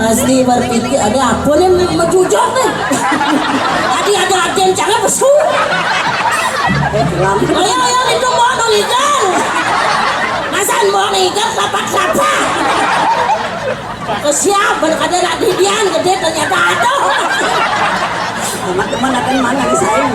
pasti berpikir ada apa nih menjujur nih. Tadi ada yang jangan besu. Ayo itu mau ikan. Masan mau ikan lapak. Kesiapan ada didian gede ternyata ada. Teman-teman akan mana di saya?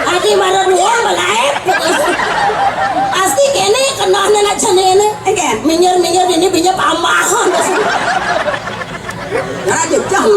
Adi marah luar balaip. Pasti kene kena anak cenene. Minyak ini minyak pamahan. Nggak ada jam.